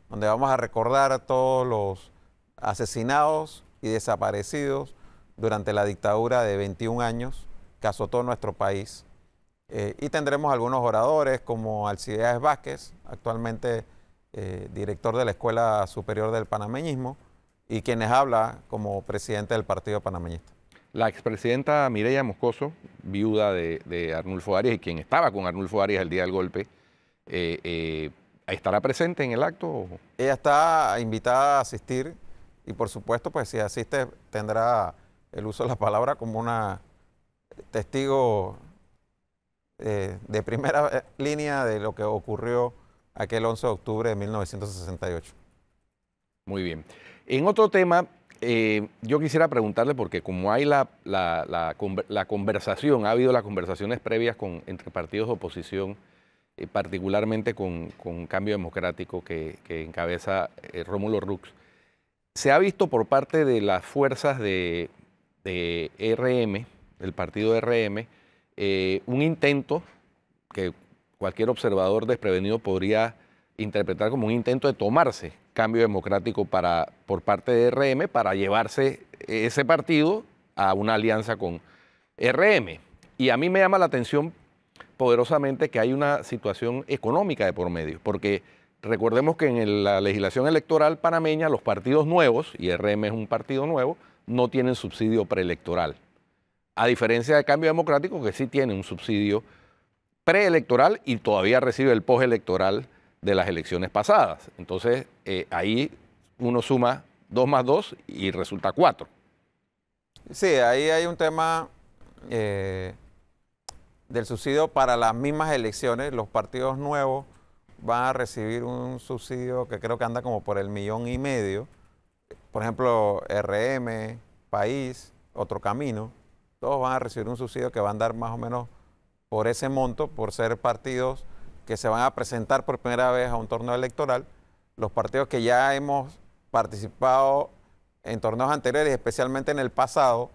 donde vamos a recordar a todos los asesinados y desaparecidos durante la dictadura de 21 años que azotó nuestro país. Y tendremos algunos oradores como Alcides Vázquez, actualmente director de la Escuela Superior del Panameñismo, y quienes habla como presidente del Partido Panameñista. La expresidenta Mireya Moscoso, viuda de Arnulfo Arias y quien estaba con Arnulfo Arias el día del golpe, ¿estará presente en el acto? Ella está invitada a asistir y por supuesto, pues si asiste tendrá el uso de la palabra como una testigo de primera línea de lo que ocurrió aquel 11 de octubre de 1968. Muy bien. En otro tema, yo quisiera preguntarle, porque como hay la conversación, ha habido las conversaciones previas entre partidos de oposición, particularmente con Cambio Democrático que encabeza Rómulo Rux, se ha visto por parte de las fuerzas de RM, del partido RM, un intento que cualquier observador desprevenido podría interpretar como un intento de tomarse Cambio Democrático por parte de RM para llevarse ese partido a una alianza con RM. Y a mí me llama la atención poderosamente que hay una situación económica de por medio, porque recordemos que en la legislación electoral panameña los partidos nuevos, y RM es un partido nuevo, no tienen subsidio preelectoral. A diferencia de Cambio Democrático, que sí tiene un subsidio preelectoral y todavía recibe el postelectoral de las elecciones pasadas. Entonces, ahí uno suma 2 más 2 y resulta 4. Sí, ahí hay un tema del subsidio para las mismas elecciones. Los partidos nuevos van a recibir un subsidio que creo que anda como por el 1,5 millones. Por ejemplo, RM, País, Otro Camino, todos van a recibir un subsidio que va a andar más o menos por ese monto, por ser partidos que se van a presentar por primera vez a un torneo electoral. Los partidos que ya hemos participado en torneos anteriores, especialmente en el pasado,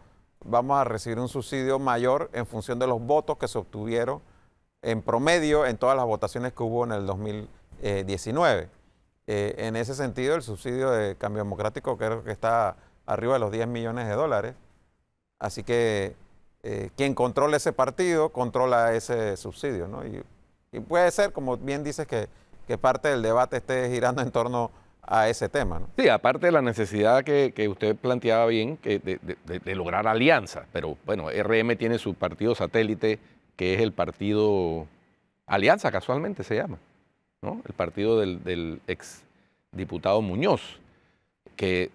vamos a recibir un subsidio mayor en función de los votos que se obtuvieron en promedio en todas las votaciones que hubo en el 2019. En ese sentido, el subsidio de Cambio Democrático creo que está arriba de los 10 millones de dólares. Así que quien controla ese partido controla ese subsidio, ¿no? Y puede ser, como bien dices, que parte del debate esté girando en torno a ese tema, ¿no? Sí, aparte de la necesidad que usted planteaba bien de lograr alianzas, pero bueno, RM tiene su partido satélite, que es el partido Alianza, casualmente se llama, ¿no? El partido del ex diputado Muñoz, que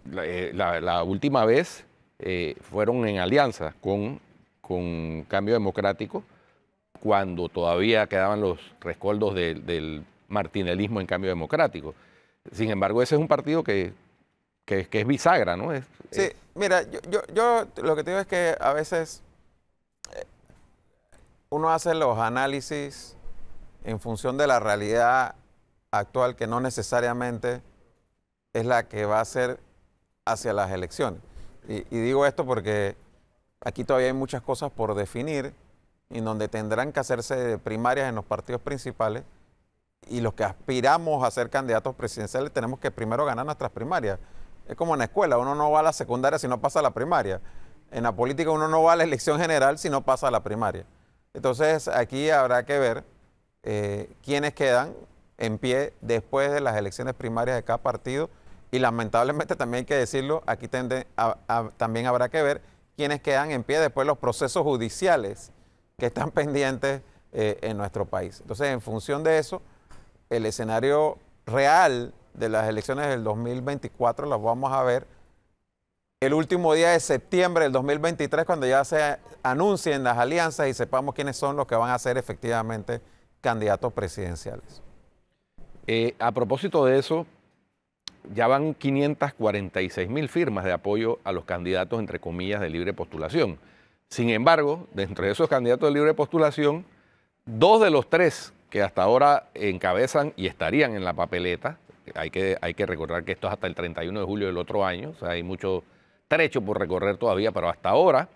la última vez fueron en alianza con Cambio Democrático, cuando todavía quedaban los rescoldos del martinelismo en Cambio Democrático. Sin embargo, ese es un partido que es bisagra, ¿no? Sí, mira, yo lo que te digo es que a veces uno hace los análisis en función de la realidad actual, que no necesariamente es la que va a ser hacia las elecciones. Y digo esto porque aquí todavía hay muchas cosas por definir, en donde tendrán que hacerse primarias en los partidos principales, y los que aspiramos a ser candidatos presidenciales tenemos que primero ganar nuestras primarias. Es como en la escuela, uno no va a la secundaria si no pasa a la primaria. En la política uno no va a la elección general si no pasa a la primaria. Entonces aquí habrá que ver quiénes quedan en pie después de las elecciones primarias de cada partido, y lamentablemente también hay que decirlo, aquí también habrá que ver quiénes quedan en pie después de los procesos judiciales que están pendientes en nuestro país. Entonces, en función de eso, el escenario real de las elecciones del 2024 las vamos a ver el último día de septiembre del 2023, cuando ya se anuncien las alianzas y sepamos quiénes son los que van a ser efectivamente candidatos presidenciales. A propósito de eso, ya van 546,000 firmas de apoyo a los candidatos, entre comillas, de libre postulación. Sin embargo, dentro de esos candidatos de libre postulación, 2 de los 3 que hasta ahora encabezan y estarían en la papeleta, hay que recordar que esto es hasta el 31 de julio del otro año, o sea, hay mucho trecho por recorrer todavía, pero hasta ahora,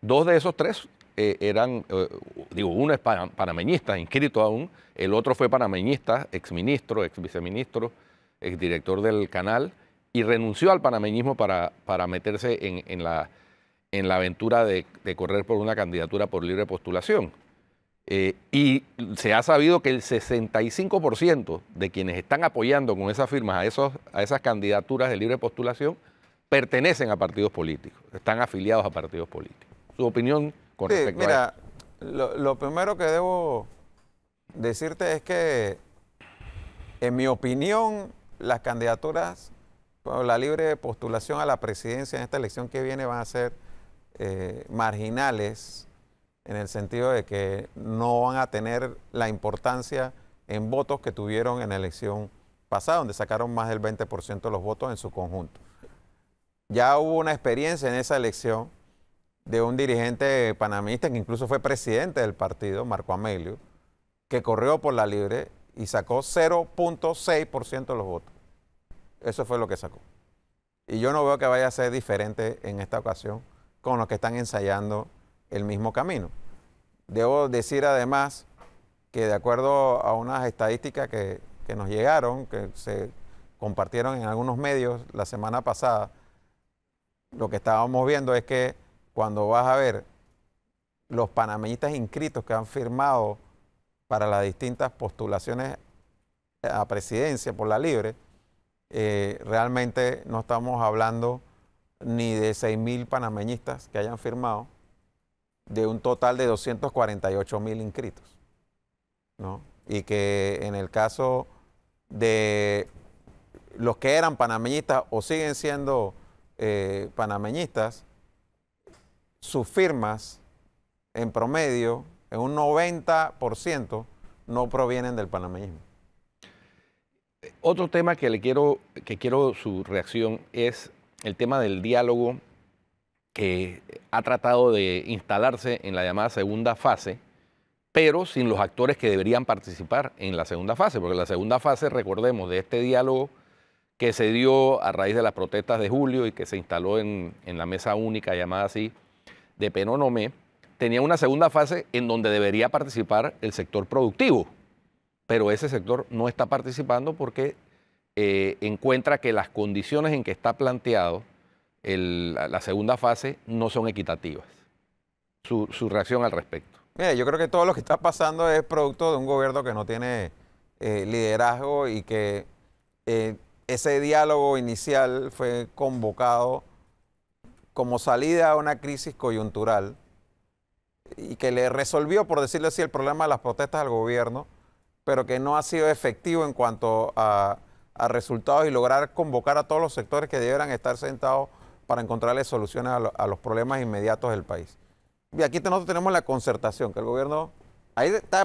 2 de esos 3 uno es panameñista, inscrito aún, el otro fue panameñista, exministro, exviceministro, exdirector del canal, y renunció al panameñismo para meterse en la aventura de correr por una candidatura por libre postulación. Y se ha sabido que el 65% de quienes están apoyando con esas firmas a esas candidaturas de libre postulación pertenecen a partidos políticos, están afiliados a partidos políticos. Su opinión con respecto a eso. Lo primero que debo decirte es que, en mi opinión, las candidaturas por la libre postulación a la presidencia en esta elección que viene van a ser marginales, en el sentido de que no van a tener la importancia en votos que tuvieron en la elección pasada, donde sacaron más del 20% de los votos en su conjunto. Ya hubo una experiencia en esa elección de un dirigente panameñista que incluso fue presidente del partido, Marco Amelio, que corrió por la libre y sacó 0.6% de los votos. Eso fue lo que sacó. Y yo no veo que vaya a ser diferente en esta ocasión con los que están ensayando el mismo camino. Debo decir además que, de acuerdo a unas estadísticas que nos llegaron, que se compartieron en algunos medios la semana pasada, lo que estábamos viendo es que cuando vas a ver los panameñistas inscritos que han firmado para las distintas postulaciones a presidencia por la libre, realmente no estamos hablando ni de 6.000 panameñistas que hayan firmado, de un total de 248.000 inscritos, ¿no? Y que en el caso de los que eran panameñistas o siguen siendo panameñistas, sus firmas en promedio, en un 90%, no provienen del panameñismo. Otro tema que quiero su reacción es el tema del diálogo que ha tratado de instalarse en la llamada segunda fase, pero sin los actores que deberían participar en la segunda fase, porque la segunda fase, recordemos, de este diálogo que se dio a raíz de las protestas de julio y que se instaló en la mesa única llamada así de Penonomé, tenía una segunda fase en donde debería participar el sector productivo, pero ese sector no está participando porque encuentra que las condiciones en que está planteado la segunda fase no son equitativas. Su reacción al respecto. Mira, yo creo que todo lo que está pasando es producto de un gobierno que no tiene liderazgo y que ese diálogo inicial fue convocado como salida a una crisis coyuntural y que le resolvió, por decirlo así, el problema de las protestas al gobierno, pero que no ha sido efectivo en cuanto a resultados y lograr convocar a todos los sectores que debieran estar sentados para encontrarle soluciones a los problemas inmediatos del país. Y aquí nosotros tenemos la concertación, que el gobierno,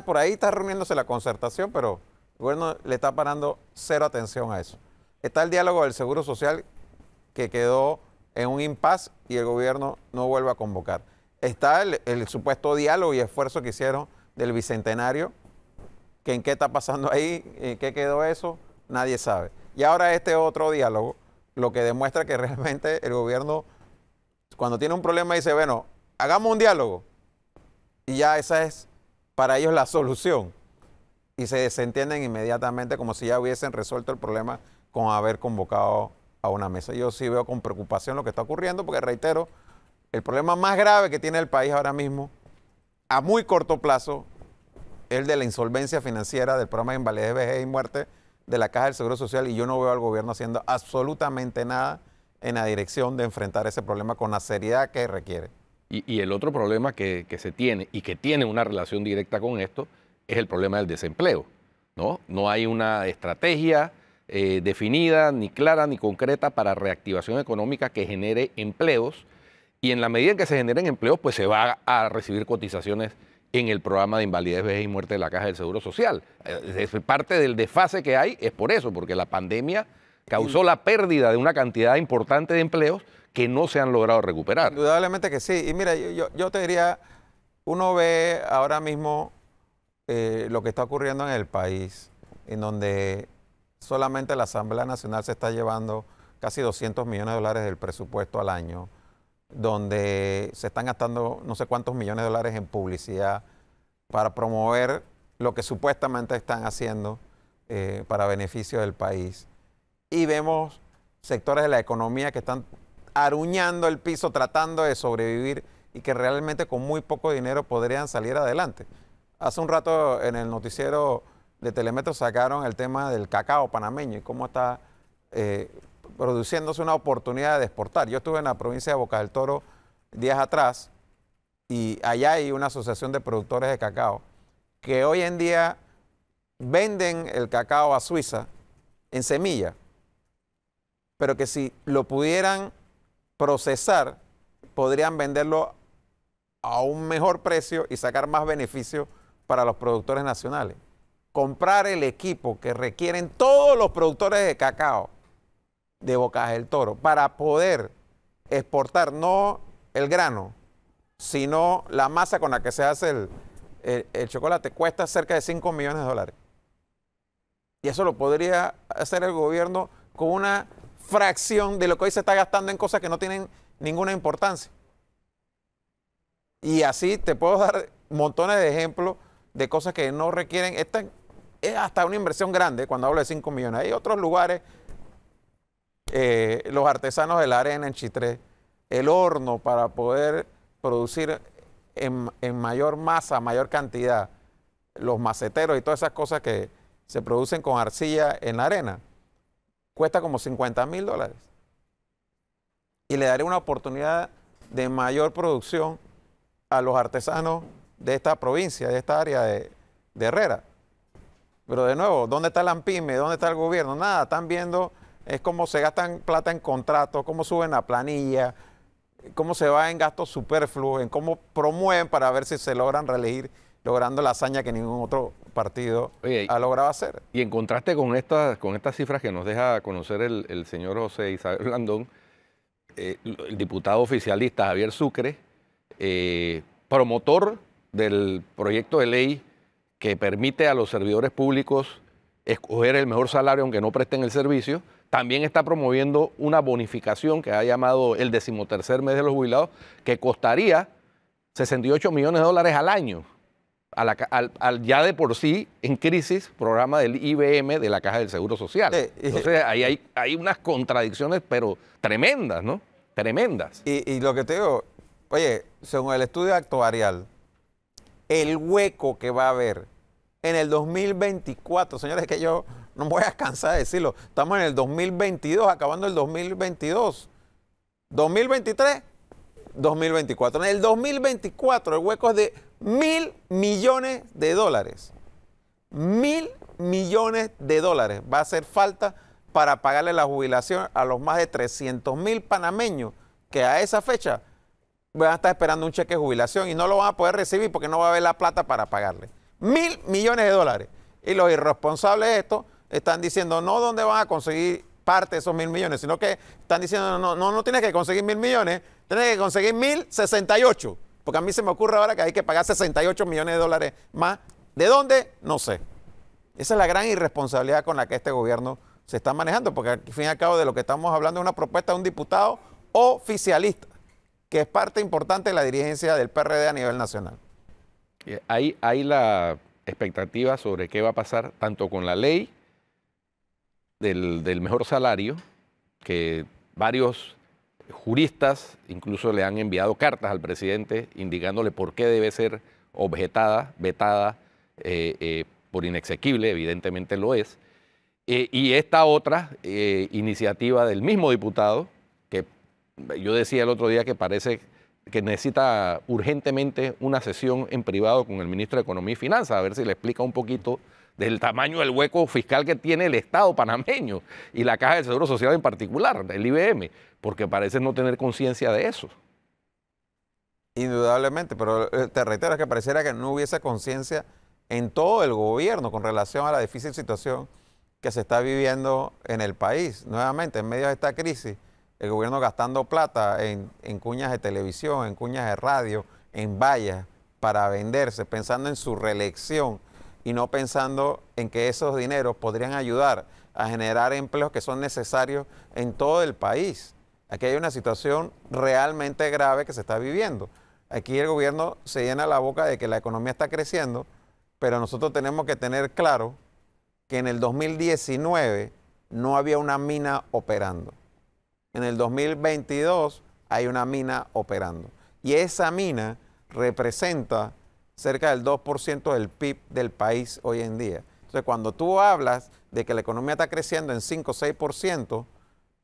por ahí está reuniéndose la concertación, pero el gobierno le está parando cero atención a eso. Está el diálogo del Seguro Social, que quedó en un impasse y el gobierno no vuelve a convocar. Está el supuesto diálogo y esfuerzo que hicieron del Bicentenario, que en qué está pasando ahí, en qué quedó eso, nadie sabe. Y ahora este otro diálogo, lo que demuestra que realmente el gobierno, cuando tiene un problema, dice, bueno, hagamos un diálogo. Y ya esa es para ellos la solución. Y se desentienden inmediatamente como si ya hubiesen resuelto el problema con haber convocado a una mesa. Yo sí veo con preocupación lo que está ocurriendo, porque reitero, el problema más grave que tiene el país ahora mismo, a muy corto plazo, es el de la insolvencia financiera del programa de invalidez, vejez y muerte de la Caja del Seguro Social, y yo no veo al gobierno haciendo absolutamente nada en la dirección de enfrentar ese problema con la seriedad que requiere. Y el otro problema que se tiene y que tiene una relación directa con esto es el problema del desempleo, ¿no? No hay una estrategia definida, ni clara, ni concreta para reactivación económica que genere empleos, y en la medida en que se generen empleos, pues se va a recibir cotizaciones en el programa de invalidez, vejez y muerte de la Caja del Seguro Social. Parte del desfase que hay es por eso, porque la pandemia causó la pérdida de una cantidad importante de empleos que no se han logrado recuperar. Indudablemente que sí. Y mira, yo te diría, uno ve ahora mismo lo que está ocurriendo en el país, en donde solamente la Asamblea Nacional se está llevando casi 200 millones de dólares del presupuesto al año, donde se están gastando no sé cuántos millones de dólares en publicidad para promover lo que supuestamente están haciendo para beneficio del país. Y vemos sectores de la economía que están aruñando el piso, tratando de sobrevivir y que realmente con muy poco dinero podrían salir adelante. Hace un rato en el noticiero de Telemetro sacaron el tema del cacao panameño y cómo está produciéndose una oportunidad de exportar. Yo estuve en la provincia de Bocas del Toro días atrás y allá hay una asociación de productores de cacao que hoy en día venden el cacao a Suiza en semilla, pero que si lo pudieran procesar, podrían venderlo a un mejor precio y sacar más beneficio para los productores nacionales. Comprar el equipo que requieren todos los productores de cacao de Bocas del Toro para poder exportar no el grano, sino la masa con la que se hace el chocolate, cuesta cerca de 5 millones de dólares. Y eso lo podría hacer el gobierno con una fracción de lo que hoy se está gastando en cosas que no tienen ninguna importancia. Y así te puedo dar montones de ejemplos de cosas que no requieren. Esta es hasta una inversión grande cuando hablo de 5 millones. Hay otros lugares, los artesanos de la arena en Chitré, el horno para poder producir en mayor masa, mayor cantidad, los maceteros y todas esas cosas que se producen con arcilla en la arena, cuesta como $50.000. Y le daré una oportunidad de mayor producción a los artesanos de esta provincia, de esta área de Herrera. Pero de nuevo, ¿dónde está la ANPYME? ¿Dónde está el gobierno? Nada, están viendo es cómo se gastan plata en contratos, cómo suben la planilla, cómo se va en gastos superfluos, en cómo promueven para ver si se logran reelegir, logrando la hazaña que ningún otro partido ha logrado hacer. Y en contraste con estas cifras que nos deja conocer el señor José Isabel Blandón, el diputado oficialista Javier Sucre, promotor del proyecto de ley que permite a los servidores públicos escoger el mejor salario aunque no presten el servicio, también está promoviendo una bonificación que ha llamado el 13º mes de los jubilados, que costaría $68 millones al año, al ya de por sí en crisis programa del IBM de la Caja del Seguro Social. Entonces ahí hay unas contradicciones, pero tremendas, ¿no? Tremendas. Y lo que te digo, oye, según el estudio actuarial, el hueco que va a haber en el 2024, señores, que yo no me voy a cansar de decirlo, estamos en el 2022, acabando el 2022, 2023, 2024. En el 2024 el hueco es de $1.000 millones. $1.000 millones va a hacer falta para pagarle la jubilación a los más de 300.000 panameños que a esa fecha van a estar esperando un cheque de jubilación y no lo van a poder recibir porque no va a haber la plata para pagarle. $1.000 millones. Y los irresponsables de esto están diciendo no dónde van a conseguir parte de esos $1.000 millones, sino que están diciendo no tienes que conseguir $1.000 millones, tienes que conseguir 1.068. Porque a mí se me ocurre ahora que hay que pagar $68 millones más. ¿De dónde? No sé. Esa es la gran irresponsabilidad con la que este gobierno se está manejando, porque al fin y al cabo de lo que estamos hablando es una propuesta de un diputado oficialista, que es parte importante de la dirigencia del PRD a nivel nacional. Hay la expectativa sobre qué va a pasar tanto con la ley del mejor salario, que varios juristas incluso le han enviado cartas al presidente indicándole por qué debe ser objetada, vetada, por inexequible, evidentemente lo es. Y esta otra iniciativa del mismo diputado, que yo decía el otro día que parece que necesita urgentemente una sesión en privado con el ministro de Economía y Finanzas, a ver si le explica un poquito del tamaño del hueco fiscal que tiene el Estado panameño y la Caja del Seguro Social en particular, el IBM, porque parece no tener conciencia de eso. Indudablemente, pero te reitero que pareciera que no hubiese conciencia en todo el gobierno con relación a la difícil situación que se está viviendo en el país. Nuevamente, en medio de esta crisis, el gobierno gastando plata en cuñas de televisión, en cuñas de radio, en vallas para venderse, pensando en su reelección y no pensando en que esos dineros podrían ayudar a generar empleos que son necesarios en todo el país. Aquí hay una situación realmente grave que se está viviendo. Aquí el gobierno se llena la boca de que la economía está creciendo, pero nosotros tenemos que tener claro que en el 2019 no había una mina operando. En el 2022 hay una mina operando. Y esa mina representa cerca del 2% del PIB del país hoy en día. Entonces, cuando tú hablas de que la economía está creciendo en 5 o 6%,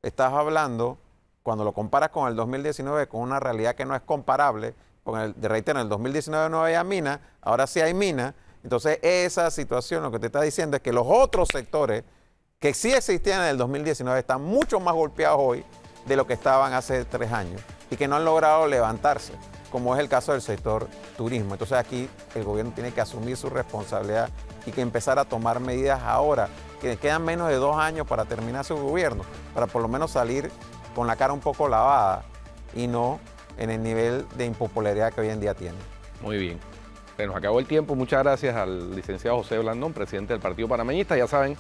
estás hablando, cuando lo comparas con el 2019, con una realidad que no es comparable, reitero, en el 2019 no había mina, ahora sí hay mina. Entonces, esa situación lo que te está diciendo es que los otros sectores que sí existían en el 2019 están mucho más golpeados hoy de lo que estaban hace 3 años y que no han logrado levantarse, como es el caso del sector turismo. Entonces aquí el gobierno tiene que asumir su responsabilidad y que empezar a tomar medidas ahora, que quedan menos de 2 años para terminar su gobierno, para por lo menos salir con la cara un poco lavada y no en el nivel de impopularidad que hoy en día tiene. Muy bien. Se nos acabó el tiempo. Muchas gracias al licenciado José Blandón, presidente del Partido Panameñista. Ya saben,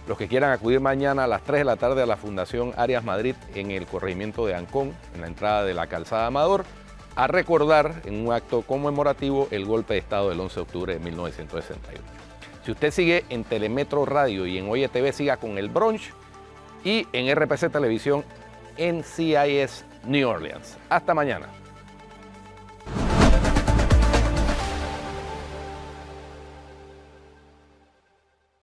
los que quieran acudir mañana a las 3 de la tarde a la Fundación Arias Madrid en el corregimiento de Ancón, en la entrada de la Calzada Amador, a recordar en un acto conmemorativo el golpe de Estado del 11 de octubre de 1968. Si usted sigue en Telemetro Radio y en Oye TV, siga con el brunch y en RPC Televisión NCIS New Orleans. Hasta mañana.